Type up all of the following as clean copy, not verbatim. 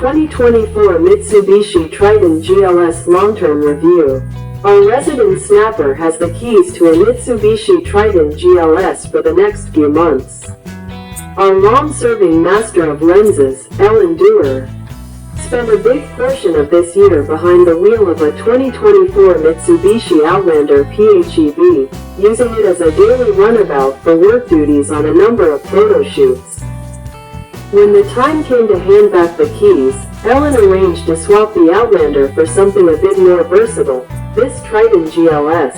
2024 Mitsubishi Triton GLS long-term review. Our resident snapper has the keys to a Mitsubishi Triton GLS for the next few months. Our long-serving master of lenses, Dewar, spent a big portion of this year behind the wheel of a 2024 Mitsubishi Outlander PHEV, using it as a daily runabout for work duties on a number of photo shoots. When the time came to hand back the keys, Ellen arranged to swap the Outlander for something a bit more versatile, this Triton GLS.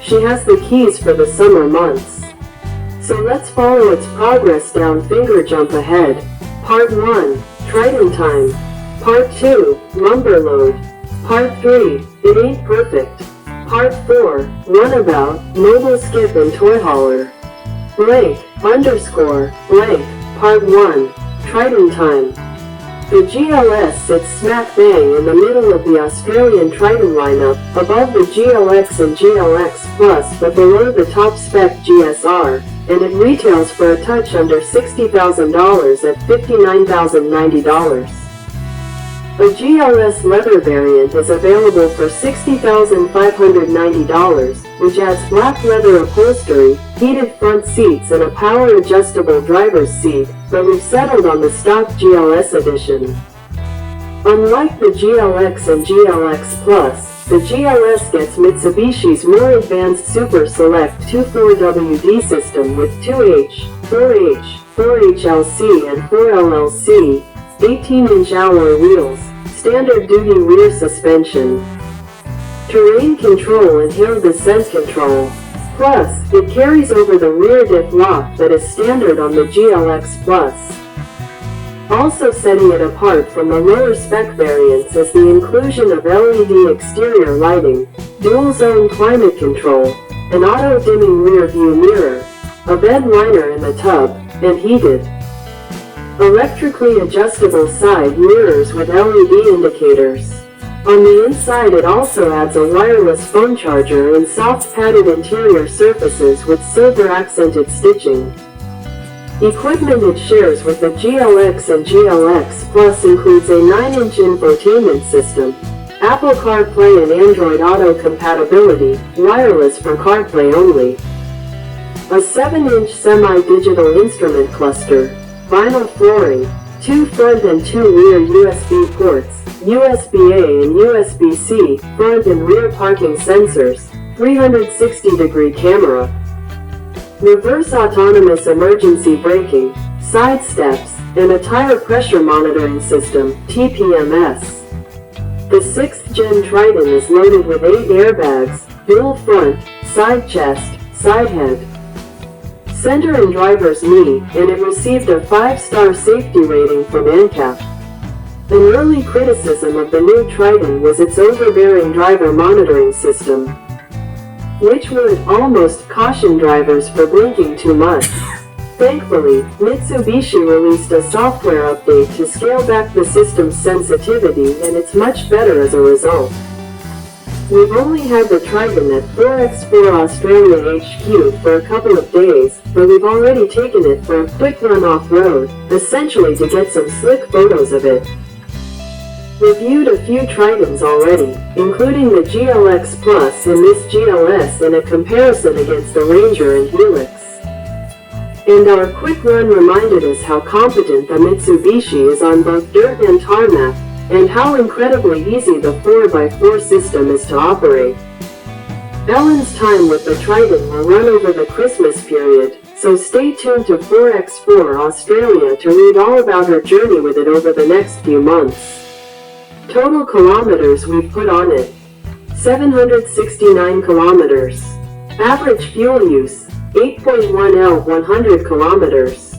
She has the keys for the summer months. So let's follow its progress down finger jump ahead. Part 1, Triton time. Part 2, lumber load. Part 3, it ain't perfect. Part 4, runabout, mobile skip and toy hauler. Blank, _ blank. Part 1, Triton time. The GLS sits smack bang in the middle of the Australian Triton lineup, above the GLX and GLX Plus but below the top-spec GSR, and it retails for a touch under $60,000 at $59,090. A GLS leather variant is available for $60,590, which adds black leather upholstery, heated front seats and a power-adjustable driver's seat, but we've settled on the stock GLS edition. Unlike the GLX and GLX Plus, the GLS gets Mitsubishi's more advanced Super Select 2.4WD system with 2H, 4H, 4HLC and 4LLC, 18-inch alloy wheels, standard-duty rear suspension, terrain control and hill descent control. Plus, it carries over the rear diff lock that is standard on the GLX Plus. Also setting it apart from the lower spec variants is the inclusion of LED exterior lighting, dual-zone climate control, an auto-dimming rear view mirror, a bed liner in the tub, and heated, electrically adjustable side mirrors with LED indicators. On the inside it also adds a wireless phone charger and soft padded interior surfaces with silver accented stitching. Equipment it shares with the GLX and GLX Plus includes a 9-inch infotainment system, Apple CarPlay and Android Auto compatibility, wireless for CarPlay only, a 7-inch semi-digital instrument cluster, vinyl flooring, 2 front and 2 rear USB ports, USB-A and USB-C, front and rear parking sensors, 360-degree camera, reverse autonomous emergency braking, side steps, and a tire pressure monitoring system, TPMS. The 6th Gen Triton is loaded with 8 airbags, dual front, side chest, side head, center and driver's knee, and it received a 5-star safety rating from ANCAP. An early criticism of the new Triton was its overbearing driver monitoring system, which would almost caution drivers for blinking too much. Thankfully, Mitsubishi released a software update to scale back the system's sensitivity and it's much better as a result. We've only had the Triton at 4x4 Australia HQ for a couple of days, but we've already taken it for a quick run off-road, essentially to get some slick photos of it. Reviewed a few Tritons already, including the GLX Plus and this GLS in a comparison against the Ranger and Helix. And our quick run reminded us how competent the Mitsubishi is on both dirt and tarmac, and how incredibly easy the 4x4 system is to operate. Ellen's time with the Triton will run over the Christmas period, so stay tuned to 4x4 Australia to read all about her journey with it over the next few months. Total kilometers we've put on it: 769 kilometers. Average fuel use: 8.1 L 100 kilometers.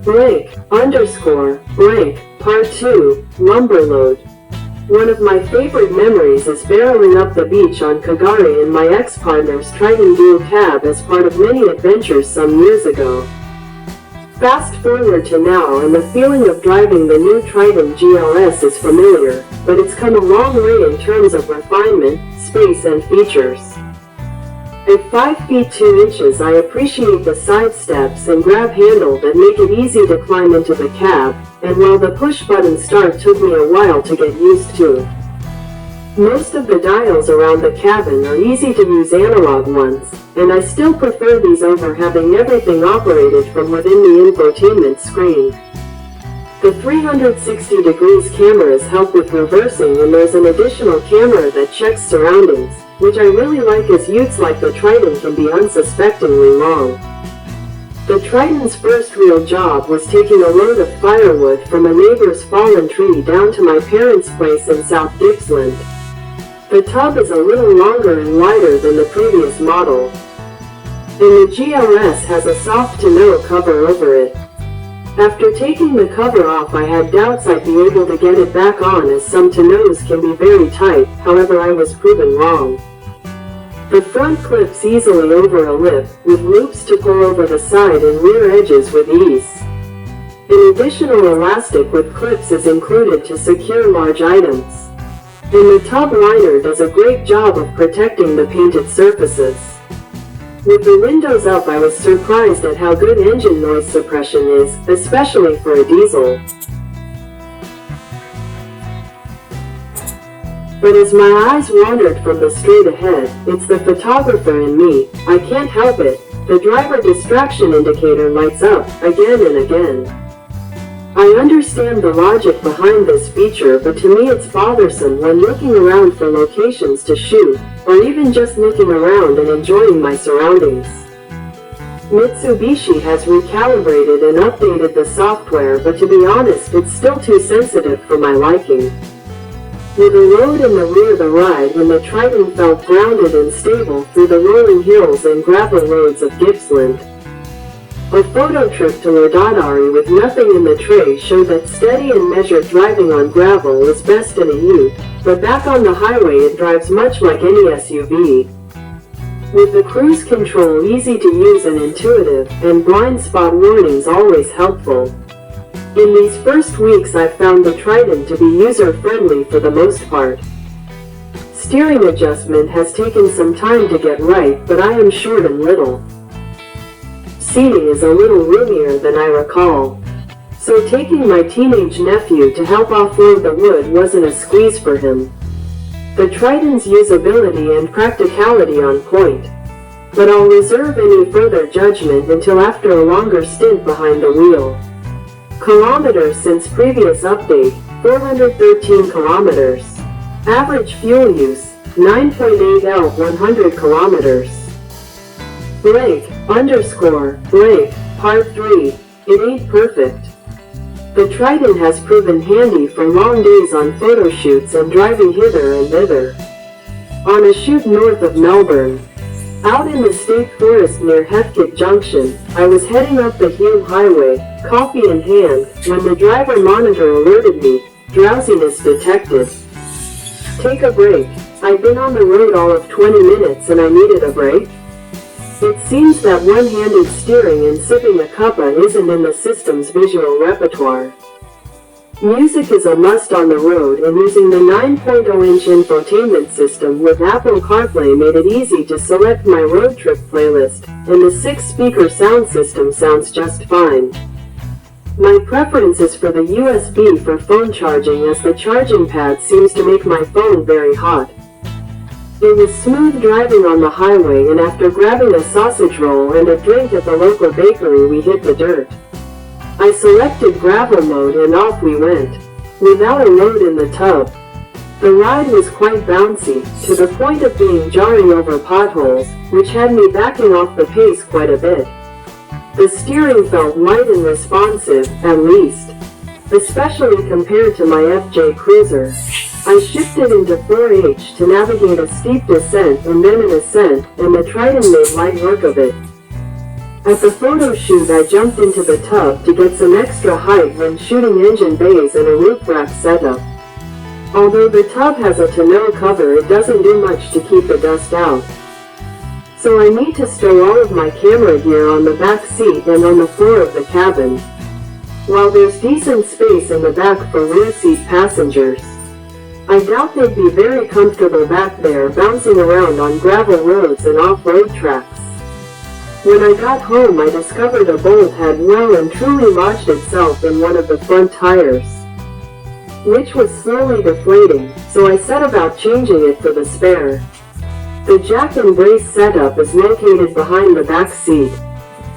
Blank, _ blank, Part 2, lumber load. One of my favorite memories is barreling up the beach on Kagari in my ex-partner's Triton dualcab as part of many adventures some years ago. Fast forward to now and the feeling of driving the new Triton GLS is familiar, but it's come a long way in terms of refinement, space and features. At 5 feet 2 inches, I appreciate the side steps and grab handle that make it easy to climb into the cab, and while the push-button start took me a while to get used to. Most of the dials around the cabin are easy-to-use analog ones, and I still prefer these over having everything operated from within the infotainment screen. The 360 degrees cameras help with reversing, and there's an additional camera that checks surroundings, which I really like as utes like the Triton can be unsuspectingly long. The Triton's first real job was taking a load of firewood from a neighbor's fallen tree down to my parents' place in South Gippsland. The tub is a little longer and wider than the previous model, and the GLS has a soft tonneau cover over it. After taking the cover off, I had doubts I'd be able to get it back on, as some tonneaus can be very tight. However, I was proven wrong. The front clips easily over a lip, with loops to pull over the side and rear edges with ease. An additional elastic with clips is included to secure large items. And the tub liner does a great job of protecting the painted surfaces. With the windows up, I was surprised at how good engine noise suppression is, especially for a diesel. But as my eyes wandered from the straight ahead, it's the photographer in me, I can't help it. The driver distraction indicator lights up, again and again. I understand the logic behind this feature, but to me it's bothersome when looking around for locations to shoot, or even just looking around and enjoying my surroundings. Mitsubishi has recalibrated and updated the software, but to be honest, it's still too sensitive for my liking. With a road in the rear, the ride in the Triton felt grounded and stable through the rolling hills and gravel roads of Gippsland. A photo trip to Lododari with nothing in the tray showed that steady and measured driving on gravel is best in a ute, but back on the highway it drives much like any SUV. With the cruise control easy to use and intuitive, and blind spot warnings always helpful. In these first weeks I've found the Triton to be user-friendly for the most part. Steering adjustment has taken some time to get right, but I am short and little. Seating is a little roomier than I recall. So taking my teenage nephew to help offload the wood wasn't a squeeze for him. The Triton's usability and practicality on point. But I'll reserve any further judgment until after a longer stint behind the wheel. Kilometers since previous update, 413 kilometers. Average fuel use, 9.8 L 100 kilometers. Blank, blank, part 3, it ain't perfect. The Triton has proven handy for long days on photo shoots and driving hither and thither. On a shoot north of Melbourne, out in the state forest near Heathcote Junction, I was heading up the Hume Highway, coffee in hand, when the driver monitor alerted me, drowsiness detected. Take a break. I'd been on the road all of 20 minutes and I needed a break. It seems that one-handed steering and sipping a cuppa isn't in the system's visual repertoire. Music is a must on the road, and using the 9.0-inch infotainment system with Apple CarPlay made it easy to select my road trip playlist, and the 6-speaker sound system sounds just fine. My preference is for the USB for phone charging, as the charging pad seems to make my phone very hot. It was smooth driving on the highway, and after grabbing a sausage roll and a drink at the local bakery, we hit the dirt. I selected gravel mode and off we went, without a load in the tub. The ride was quite bouncy, to the point of being jarring over potholes, which had me backing off the pace quite a bit. The steering felt light and responsive, at least, especially compared to my FJ Cruiser. I shifted into 4H to navigate a steep descent and then an ascent, and the Triton made light work of it. At the photo shoot, I jumped into the tub to get some extra height when shooting engine bays and a roof rack setup. Although the tub has a tonneau cover, it doesn't do much to keep the dust out. So I need to stow all of my camera gear on the back seat and on the floor of the cabin, while there's decent space in the back for rear seat passengers. I doubt they'd be very comfortable back there bouncing around on gravel roads and off-road tracks. When I got home, I discovered a bolt had well and truly lodged itself in one of the front tires, which was slowly deflating, so I set about changing it for the spare. The jack and brace setup is located behind the back seat.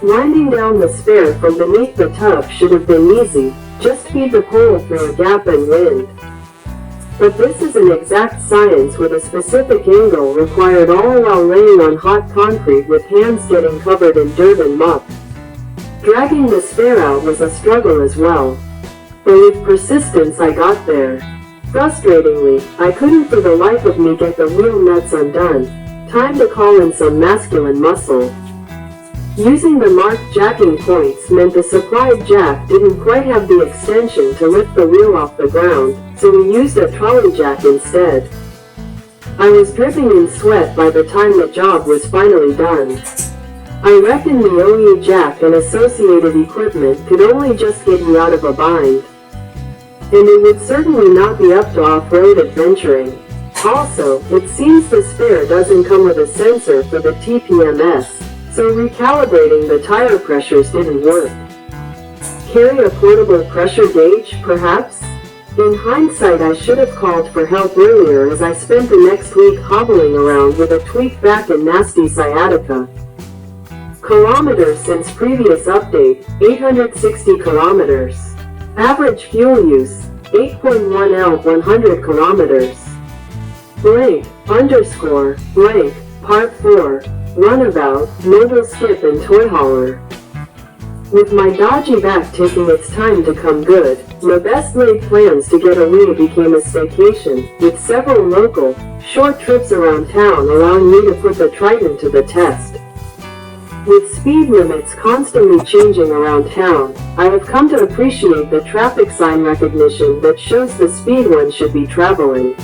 Winding down the spare from beneath the tub should have been easy, just feed the pole through a gap and wind. But this is an exact science with a specific angle required, all while laying on hot concrete with hands getting covered in dirt and muck. Dragging the spare out was a struggle as well, but with persistence I got there. Frustratingly, I couldn't for the life of me get the wheel nuts undone. Time to call in some masculine muscle. Using the marked jacking points meant the supplied jack didn't quite have the extension to lift the wheel off the ground, so we used a trolley jack instead. I was dripping in sweat by the time the job was finally done. I reckon the OE jack and associated equipment could only just get you out of a bind. And it would certainly not be up to off-road adventuring. Also, it seems the spare doesn't come with a sensor for the TPMS, so recalibrating the tire pressures didn't work. Carry a portable pressure gauge, perhaps? In hindsight, I should have called for help earlier, as I spent the next week hobbling around with a tweaked back and nasty sciatica. Kilometers since previous update, 860 kilometers. Average fuel use, 8.1 L 100 kilometers. Blank, underscore, blank, part 4. Runabout, mobile skip and toy hauler. With my dodgy back taking its time to come good, my best laid plans to get away became a staycation, with several local, short trips around town allowing me to put the Triton to the test. With speed limits constantly changing around town, I have come to appreciate the traffic sign recognition that shows the speed one should be traveling.